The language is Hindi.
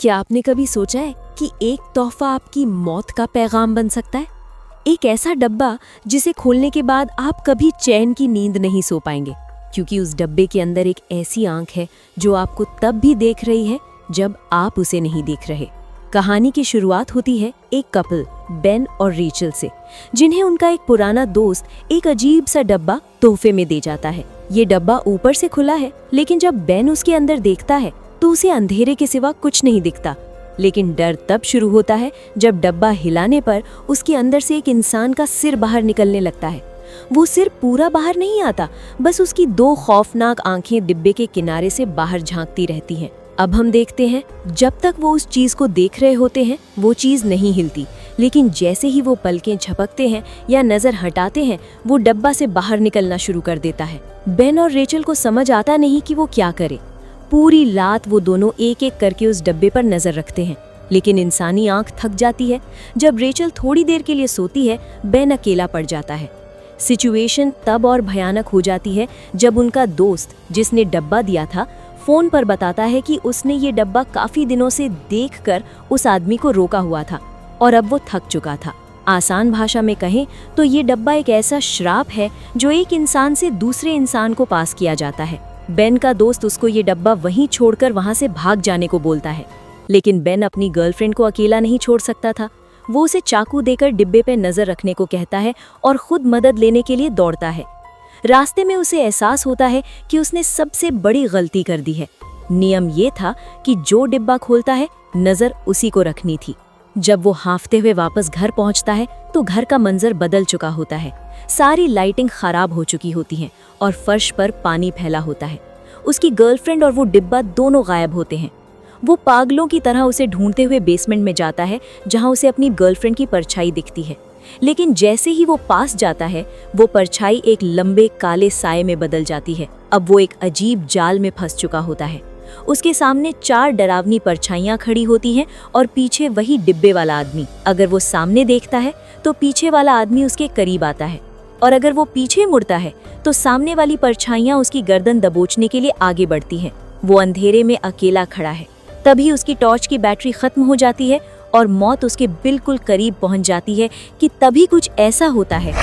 क्या आपने कभी सोचा है कि एक तोहफा आपकी मौत का पैगाम बन सकता है? एक ऐसा डब्बा जिसे खोलने के बाद आप कभी चैन की नींद नहीं सो पाएंगे, क्योंकि उस डब्बे के अंदर एक ऐसी आंख है जो आपको तब भी देख रही है जब आप उसे नहीं देख रहे। कहानी की शुरुआत होती है एक कपल बेन और रेचल से, जिन्हें उनका एक पुराना दोस्त एक अजीब सा डब्बा तोहफे में दे जाता है। ये डब्बा ऊपर से खुला है, लेकिन जब बेन उसके अंदर देखता है तो उसे अंधेरे के सिवा कुछ नहीं दिखता। लेकिन डर तब शुरू होता है जब डब्बा हिलाने पर उसके अंदर से एक इंसान का सिर बाहर निकलने लगता है। वो सिर पूरा बाहर नहीं आता, बस उसकी दो खौफनाक आंखें डिब्बे के किनारे से बाहर झांकती रहती हैं। अब हम देखते हैं, जब तक वो उस चीज को देख रहे होते हैं वो चीज नहीं हिलती, लेकिन जैसे ही वो पलकें झपकते हैं या नजर हटाते हैं वो डब्बा से बाहर निकलना शुरू कर देता है। बेन और रेचल को समझ आता नहीं कि वो क्या करे। पूरी रात वो दोनों एक एक करके उस डब्बे पर नजर रखते हैं, लेकिन इंसानी आंख थक जाती है। जब रेचल थोड़ी देर के लिए सोती है, बेन अकेला पड़ जाता है। सिचुएशन तब और भयानक हो जाती है जब उनका दोस्त, जिसने डब्बा दिया था, फोन पर बताता है कि उसने ये डब्बा काफी दिनों से देखकर उस आदमी को रोका हुआ था और अब वो थक चुका था। आसान भाषा में कहें तो ये डब्बा एक ऐसा श्राप है जो एक इंसान से दूसरे इंसान को पास किया जाता है। बेन का दोस्त उसको ये डब्बा वहीं छोड़कर वहां से भाग जाने को बोलता है, लेकिन बेन अपनी गर्लफ्रेंड को अकेला नहीं छोड़ सकता था। वो उसे चाकू देकर डिब्बे पे नजर रखने को कहता है और खुद मदद लेने के लिए दौड़ता है। रास्ते में उसे एहसास होता है कि उसने सबसे बड़ी गलती कर दी है। नियम ये था कि जो डिब्बा खोलता है नजर उसी को रखनी थी। जब वो हांफते हुए वापस घर पहुंचता है तो घर का मंजर बदल चुका होता है। सारी लाइटिंग खराब हो चुकी होती हैं और फर्श पर पानी फैला होता है। उसकी गर्लफ्रेंड और वो डिब्बा दोनों गायब होते हैं। वो पागलों की तरह उसे ढूंढते हुए बेसमेंट में जाता है, जहां उसे अपनी गर्लफ्रेंड की परछाई दिखती है। लेकिन जैसे ही वो पास जाता है वो परछाई एक लंबे काले साए में बदल जाती है। अब वो एक अजीब जाल में फंस चुका होता है। उसके सामने 4 डरावनी परछाइयां खड़ी होती हैं और पीछे वही डिब्बे वाला आदमी। अगर वो सामने देखता है तो पीछे वाला आदमी उसके करीब आता है, और अगर वो पीछे मुड़ता है तो सामने वाली परछाइयां उसकी गर्दन दबोचने के लिए आगे बढ़ती हैं। वो अंधेरे में अकेला खड़ा है। तभी उसकी टॉर्च की बैटरी खत्म हो जाती है और मौत उसके बिल्कुल करीब पहुंच जाती है कि तभी कुछ ऐसा होता है